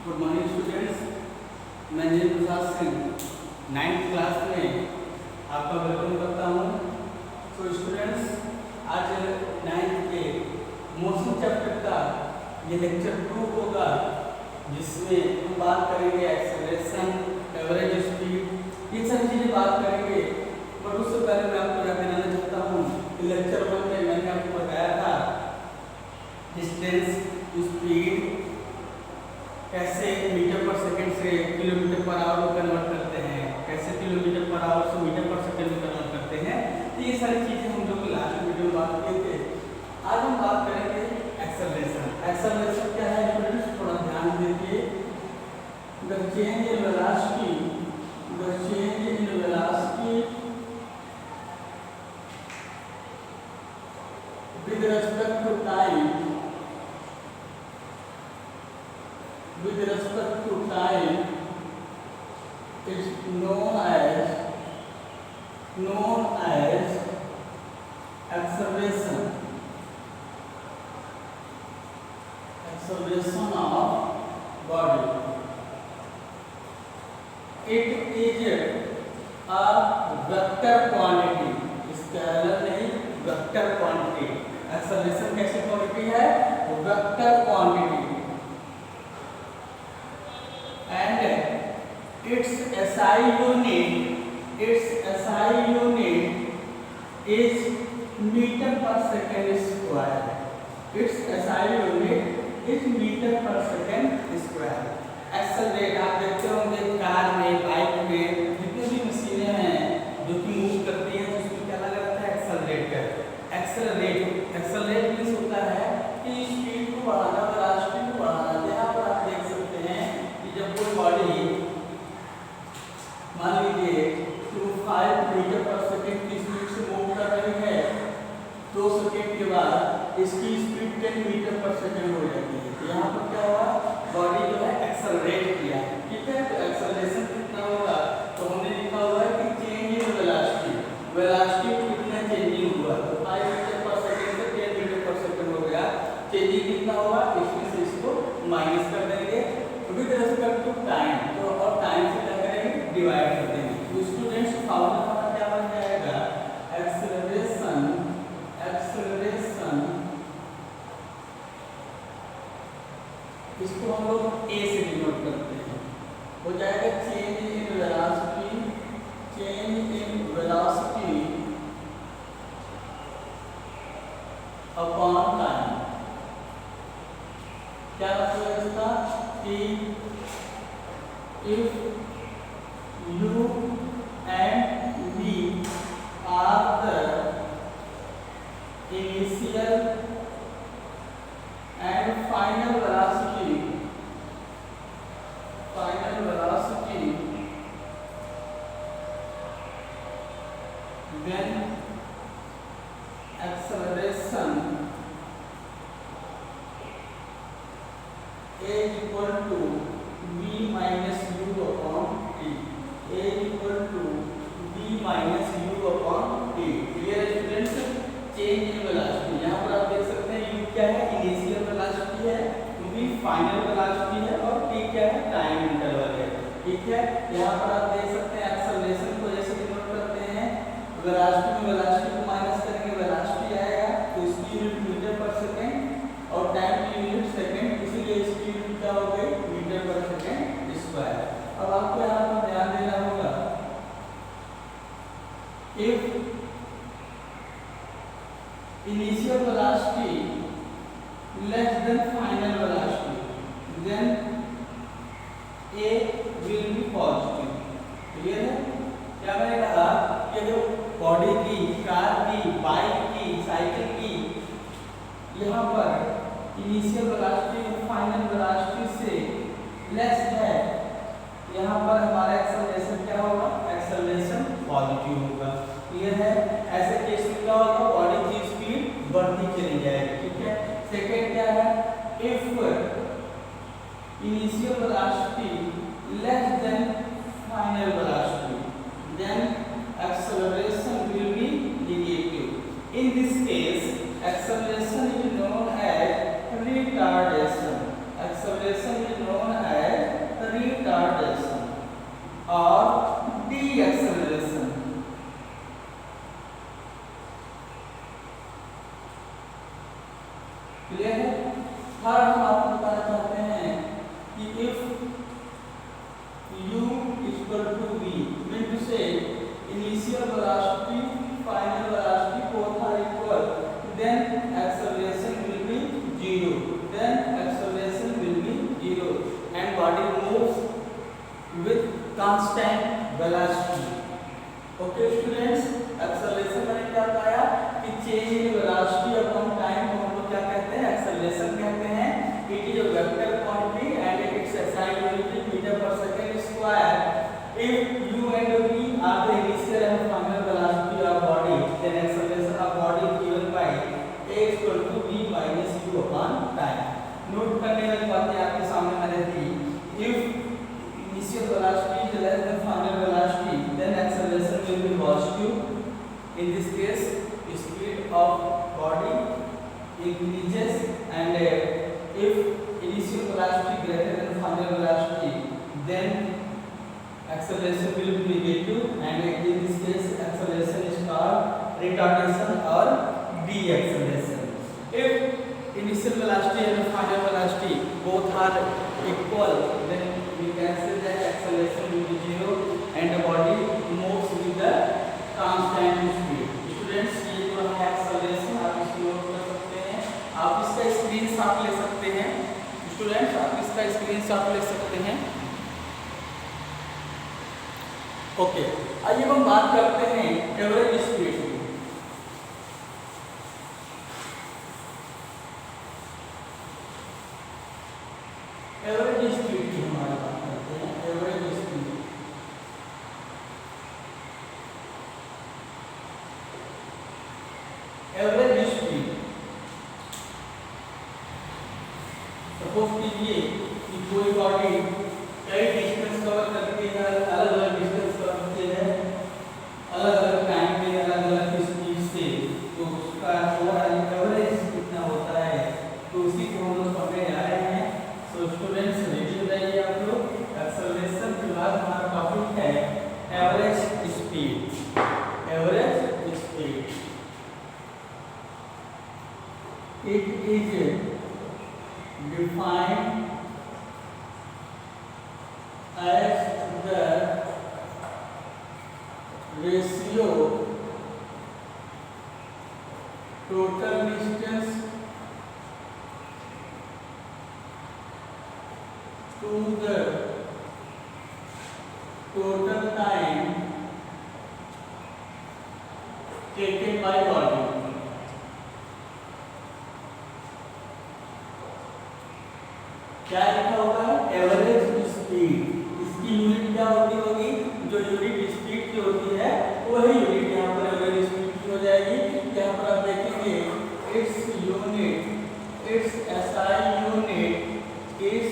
Good morning students, मैं नील Prasad Singh 9th class में आपका वेलकम करता हूँ। तो स्टूडेंट्स, आज 9th के मोशन चैप्टर का ये लेक्चर 2 होगा, जिसमें हम बात करेंगे एक्सेलरेशन, एवरेज स्पीड, ये सारी चीज़ें बात करेंगे। बट उससे पहले मैं आपको याद दिलाना चाहता हूँ कि लेक्चर 1 में मैंने आपको बताया था डिस्टेंस, स्पीड कैसे मीटर पर सेकंड से किलोमीटर पर आवर में कन्वर्ट करते हैं, कैसे किलोमीटर पर आवर से मीटर पर सेकंड में कन्वर्ट करते हैं। तो ये सारी चीज़ें हम लोग लास्ट वीडियो में बात किए थे। आज हम बात करेंगे एक्सेलरेशन। एक्सेलरेशन क्या है स्टूडेंट्स, थोड़ा ध्यान दीजिए। The change in velocity, the change in velocity with respect to time, with respect to time is known as acceleration, acceleration of body. It is a vector quantity, scalar नहीं, vector quantity. Acceleration कैसी quantity है? Vector quantity. And its SI unit is metre per second square. Its SI unit is metre per second square. Accelerate आप देखते होंगे car में, bike में, जितनी भी मशीनें हैं जो कि मूव करती हैं, तो उसमें क्या लगा रहता है? एक्सेलरेटर। एक्सेलरेट मींस होता है कि स्पीड को बढ़ाना, वेलोसिटी को बढ़ाना। यहाँ पर आप देख सकते हैं कि जब कोई बॉडी मान लीजिए 5 मीटर पर सेकंड की स्पीड से मूव कर रही है, 2 सेकंड के बाद इसकी स्पीड 10 मीटर पर सेकंड हो जाती है। तो यहाँ पर क्या हुआ? बॉडी जो है एक्सेलरेट किया, ठीक है। तो एक्सेलरेशन कितना होगा? तो हमने लिखा हुआ है कि चेंज इन वेलोसिटी, वेलोसिटी में कितना चेंजिंग हुआ। तो 5 मीटर पर सेकंड से 10 मीटर पर सेकंड हो गया। चेंजिंग कितना हुआ? इसमें से इसको माइनस कर देंगे विद रिस्पेक्ट टू टाइम। तो और टाइम से क्या करेंगे? डिवाइड कर देंगे। तो स्टूडेंट्स फार्मूला हमारा क्या बन जाएगा? एक्सेलरेशन इसको हम लोग ए से डिनोट करते हैं, हो जाएगा change in velocity, change in velocity upon time. क्या मतलब है इसका? कि if u and v are the initial and final velocity, then acceleration a equal to v minus u upon t, a equal to v minus u upon t। Clear students? Change in velocity, यहाँ पर आप देख सकते हैं u क्या है? Initial velocity है, v final velocity है, और t क्या है? टाइम इंटरवल है, ठीक है। यहाँ पर आप देख सकते हैं एक्सेलरेशन को जैसे डिनोट करते हैं, वेलोसिटी में वेलोसिटी को माइनस करेंगे, वेलोसिटी आएगा, तो इसकी यूनिट मीटर पर सेकंड और टाइम की यूनिट सेकंड, इसीलिए इसकी यूनिट क्या हो गई? मीटर पर सेकंड स्क्वायर। अब आपको यहाँ पर ध्यान देना होगा, if initial velocity less than final velocity, then a will be positive। Clear है? क्या मैंने कहा कि जो बॉडी की, कार की, बाइक की, साइकिल की, यहाँ पर इनिशियल वेलोसिटी और फाइनल वेलोसिटी से लेस है, यहाँ पर हमारा एक्सेलरेशन क्या होगा? एक्सेलरेशन पॉजिटिव होगा। क्लियर है? ऐसे केस में क्या होगा? बॉडी की स्पीड बढ़ती चली जाएगी, ठीक है। सेकेंड क्या है? If initial velocity less than final velocity, then acceleration will be negative. In this case acceleration is known as retardation, acceleration is known as clear है। थर्ड हम आपको बताना चाहते हैं कि if u equal to v mean to say initial velocity final velocity both are equal then acceleration will be zero, then acceleration will be zero and body moves with constant velocity. Okay students, acceleration मैंने क्या बताया कि change in velocity upon time को हम लोग क्या कहते हैं, acceleration कहते हैं. It is a vector quantity and its SI unit is meter per second square. If u and v are the initial and final velocity of body, then acceleration of body is given by a equal to v minus u upon time. Note करने वाली बातें आपके सामने मैंने दी. If initial velocity is less than final velocity, then acceleration will be positive. In this case, speed of body increases, and if initial velocity greater than final velocity, then acceleration will be negative, and in this case, acceleration is called retardation or deceleration. If initial velocity and final velocity both are equal, then we can say that acceleration will be zero and the body moves with the constant speed. Students, ये जो है acceleration आप इसको note कर सकते हैं, आप इसका स्क्रीनशॉट ले सकते हैं. स्टूडेंट्स, आप इसका स्क्रीनशॉट ले सकते हैं. ओके, आइए हम बात करते हैं एवरेज स्पीड की. एवरेज स्पीड की हमारी बात करते हैं. Average speed, average speed suppose कीजिए कि कोई बॉडी कई डिस्टेंस कवर करती है, अलग अलग डिस्टेंस कवर करती है, अलग अलग टाइम में, अलग अलग स्पीड से, तो उसका ओवरऑल एवरेज कितना होता है, तो उसी को हम लोग पढ़ने जा रहे हैं. तो स्टूडेंट्स रेडी हो जाइए आप लोग. एक्सेलरेशन के बाद हमारा टॉपिक है average speed. Average speed it is defined as the ratio total distance to the total time taken by body. क्या लिखा होगा? Average speed. इसकी यूनिट क्या होगी? जो यूनिट स्पीड की होती है वही यूनिट यहाँ पर एवरेज स्पीड की हो जाएगी. यहाँ पर आप देखेंगे its unit, its SI unit is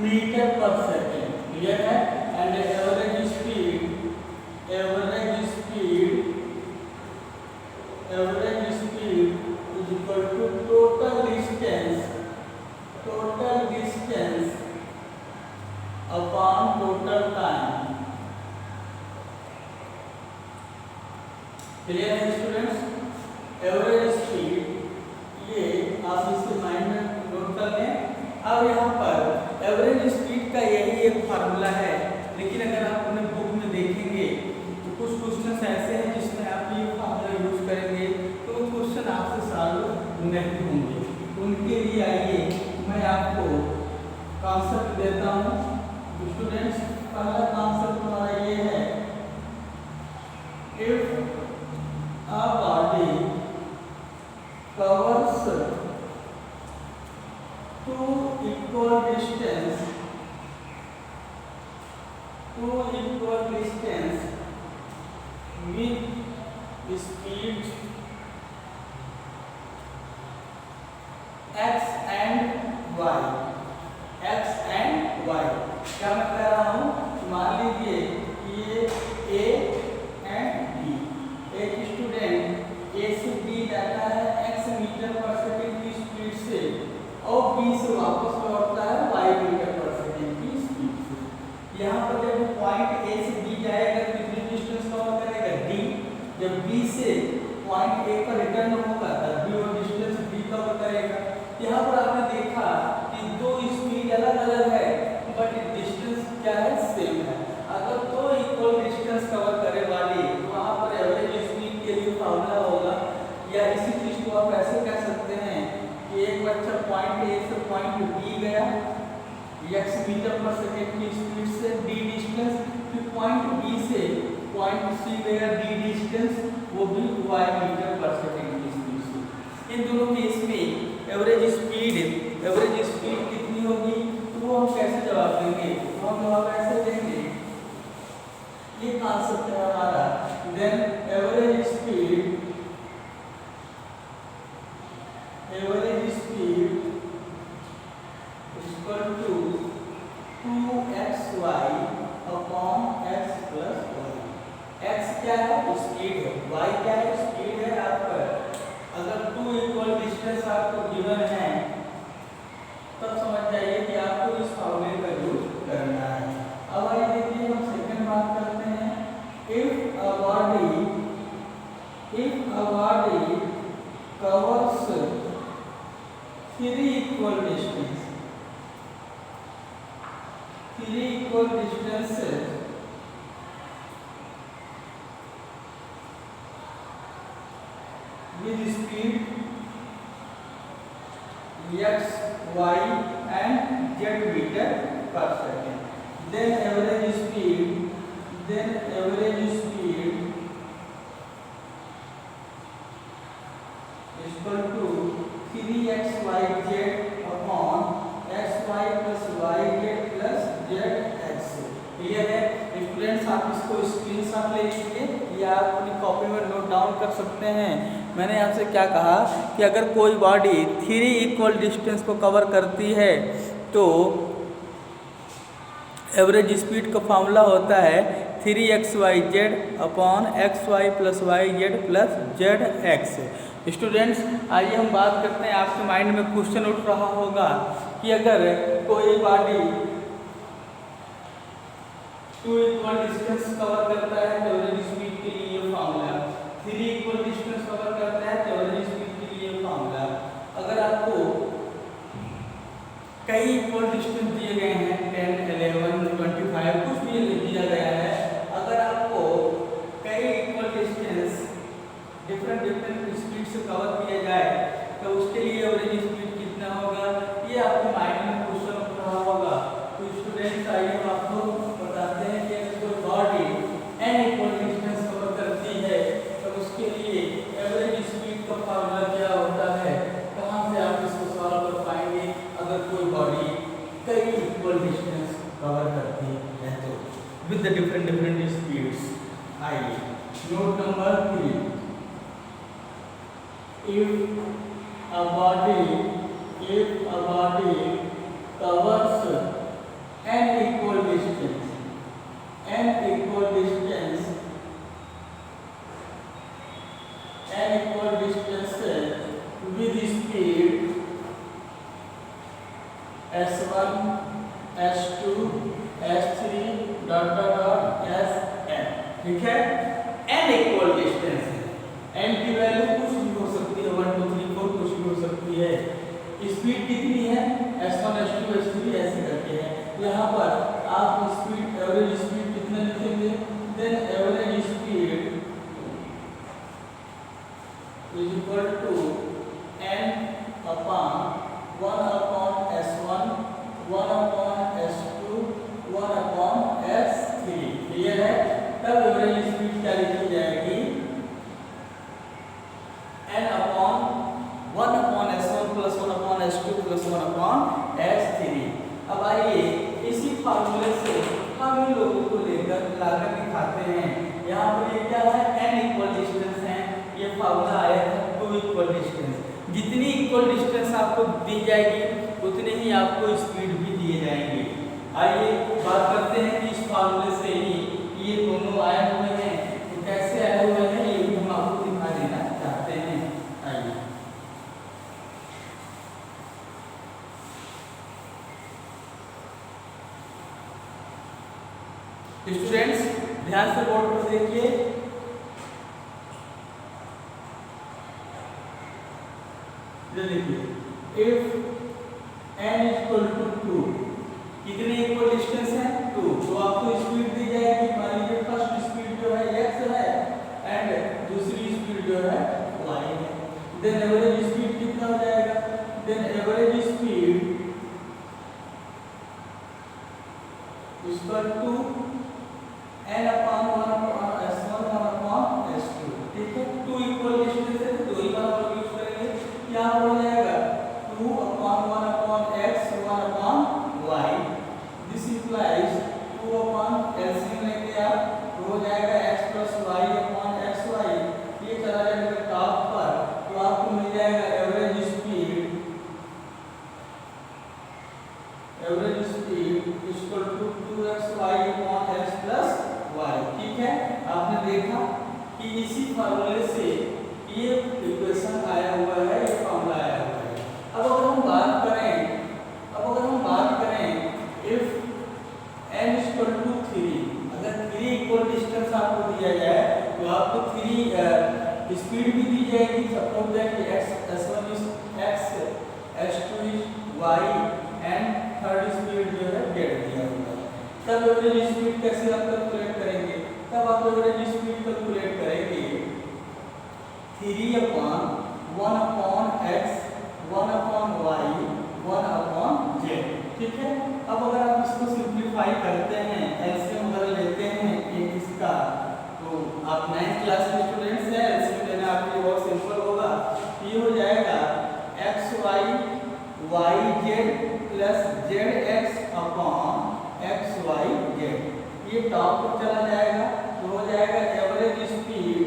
metre per second. Clear है? And average speed, average speed, average speed is equal to total distance, total distance upon total time. Clear है स्टूडेंट्स? एवरेज स्पीड ये आप इसके mind में note कर लें. अब यहाँ पर एवरेज स्पीड का यही एक फार्मूला है, लेकिन अगर आप अपने बुक में देखेंगे तो कुछ क्वेश्चन ऐसे हैं जिसमें आप ये फार्मूला यूज करेंगे तो वो क्वेश्चन आपसे सॉल्व नहीं होंगे. उनके लिए आइए मैं आपको कॉन्सेप्ट देता हूँ. स्टूडेंट्स, पहला कॉन्सेप्ट हमारा ये है, if a body covers two equal distance with speed x and y. x and y क्या मैं कह रहा हूँ? मान लीजिए ये a एंड b. एक स्टूडेंट a से b जाता है x मीटर पर सेकंड की स्पीड से और b से वापस लौटता है y मीटर पर सेकंड की स्पीड से. यहाँ पर जब पॉइंट a से b जाएगा तो कितनी डिस्टेंस कवर करेगा? d. जब b से पॉइंट a पर रिटर्न होगा तब भी वो डिस्टेंस b कवर करेगा. x मीटर पर सेकेंड की स्पीड से d डिस्टेंस, फिर पॉइंट B से पॉइंट C गया d डिस्टेंस, वो भी y मीटर पर सेकेंड की स्पीड से। इन दोनों केस में एवरेज स्पीड कितनी होगी, तो वो हम कैसे जवाब देंगे, तो हम जवाब ऐसे देंगे, ये कॉन्सेप्ट है हमारा, then average speed equal to 2xy upon x plus y। x क्या है, स्पीड है, y क्या है, स्पीड है आपका। अगर 2 इक्वल डिस्टेंस आपको गिवन है तब समझ जाइए कि आपको इस फॉर्मूले का यूज करना है। अब आइए देखिए हम सेकंड बात करते हैं, if a body covers 3 equal distances with speed x, y and z meter per second, then average speed is equal to 3xyz upon xy plus yz plus zx। Clear है स्टूडेंट्स, आप इसको screenshot ले लीजिए या आप अपनी copy में note down कर सकते हैं। मैंने आपसे क्या कहा कि अगर कोई बॉडी 3 इक्वल डिस्टेंस को कवर करती है तो एवरेज स्पीड का फॉर्मूला होता है 3xyz upon xy plus yz plus zx। Students आइए हम बात करते हैं, आपके माइंड में क्वेश्चन उठ रहा होगा कि अगर कोई बॉडी 2 इक्वल डिस्टेंस कवर करता है तो एवरेज स्पीड के लिए ये फॉर्मूला, 3 इक्वल डिस्टेंस कवर करता है तो एवरेज स्पीड के लिए ये फॉर्मूला। अगर आपको कई इक्वल डिस्टेंस दिए गए हैं 10, 11, 25 कुछ भी दिया गया है, अगर आपको कई इक्वल डिस्टेंस डिफरेंट स्पीड से कवर किया जाए तो उसके लिए एवरेज स्पीड कितना होगा, ये आपके माइंड में क्वेश्चन उठ रहा होगा। तो स्टूडेंट्स आइए हम आपको बताते हैं कि अगर कोई body n equal distance cover करती है तो उसके लिए एवरेज स्पीड का फॉर्मूला क्या होता है, कहाँ से आप इसको सॉल्व कर पाएंगे अगर कोई बॉडी कई इक्वल डिस्टेंस कवर करती है तो विद द डिफरेंट स्पीड्स। आइए note number 3, if a body covers n equal distance with speed s1 s2 s3 dot dot dot sn, ठीक है, n इक्वल डिस्टेंस है, n की वैल्यू कुछ भी हो सकती है, 1 2 3 4 कुछ भी हो सकती है। स्पीड कितनी है, s1 s2 s3 ऐसे करके है। यहाँ पर आप स्पीड एवरेज स्पीड कितना लिखेंगे, then average speed is equal to n upon 1 upon s1 1 upon s2 1 upon s3। Clear है, तब एवरेज स्पीड क्या लिखी जाएगी, n upon 1 upon s1 plus 1 upon s2 plus 1 upon s3। अब आइए इसी फार्मूले से हम इन लोगों को लेकर लाकर दिखाते हैं। यहाँ पर ये क्या है, n इक्वल डिस्टेंस है, ये फार्मूला आया था 2 इक्वल डिस्टेंस। जितनी इक्वल डिस्टेंस आपको दी जाएगी उतने ही आपको स्पीड भी दिए जाएंगे। आइए बात करते हैं कि इस फार्मूले से ही ये दोनों आए हुए हैं, तो कैसे आए हुए हैं ये भी हम आपको दिखा देना चाहते हैं। आइए स्टूडेंट्स ध्यान से बोर्ड पर देखिए, देखिए इफ n इक्वल टू 2, कितने इक्वल डिस्टेंस है 2, तो आपको स्पीड दी जाएगी, मान लीजिए फर्स्ट स्पीड जो है x है एंड दूसरी स्पीड जो है y है। देन एवरेज स्पीड कितना हो जाएगा, then average speed equal to n upon 1 s1 1 upon s2। ठीक है, 2 इक्वल डिस्टेंस है तो 2 ही बार हम लोग यूज करेंगे। यहाँ पर हो जाएगा 2 upon 1 upon x 1 upon y। This implies 2 upon LCM लेंगे आप तो हो जाएगा x plus y upon xy। ये चला जाएगा टॉप पर तो आपको मिल जाएगा average speed equal to 2xy upon x plus y। ठीक है, आपने देखा कि इसी फार्मूले से ये इक्वेशन आया हुआ है, ये फार्मूला आया हुआ है। अब अगर हम बात करें इफ n इक्वल टू 3, अगर 3 इक्वल डिस्टेंस आपको दिया जाए तो आपको 3 स्पीड भी दी जाएगी। Suppose that x s1 is x, s2 is y and third speed जो है z दिया हुआ है। तब एवरेज स्पीड कैसे आप कैलकुलेट करेंगे? तब आप एवरेज स्पीड कैलकुलेट करेंगे 3 upon 1 upon x 1 upon y 1 upon z। ठीक है, अब अगर आप इसको सिंप्लीफाई करते हैं, एलसीएम अगर लेते हैं एक इसका, तो आप 9th क्लास के स्टूडेंट्स हैं, एलसीएम लेना आपके लिए बहुत सिंपल होगा। ये हो जाएगा xy yz plus zx upon xyz। ये टॉप पर चला जाएगा तो हो जाएगा average speed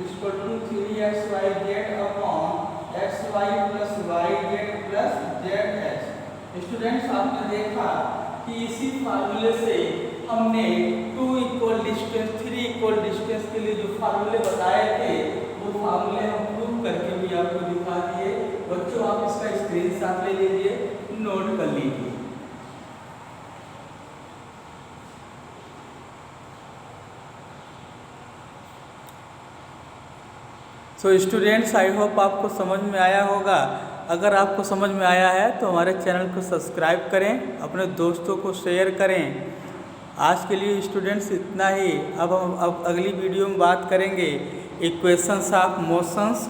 equal to 3xyz upon xy plus yz plus zx। Students, आपने देखा कि इसी फार्मूले से हमने 2 इक्वल डिस्टेंस 3 इक्वल डिस्टेंस के लिए जो फार्मूले बताए थे वो फार्मूले हम प्रूव करके भी आपको दिखा दिए। बच्चों, आप इसका स्क्रीनशॉट ले लीजिए, नोट कर लीजिए। सो स्टूडेंट्स, आई होप आपको समझ में आया होगा। अगर आपको समझ में आया है तो हमारे चैनल को सब्सक्राइब करें, अपने दोस्तों को शेयर करें। आज के लिए स्टूडेंट्स इतना ही। अब हम अगली वीडियो में बात करेंगे equations of motions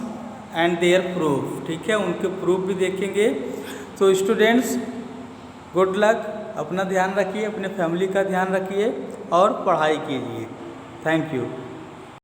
and their proof. ठीक है, उनके प्रूफ भी देखेंगे। तो स्टूडेंट्स, गुड लक, अपना ध्यान रखिए, अपने फैमिली का ध्यान रखिए और पढ़ाई कीजिए। Thank you.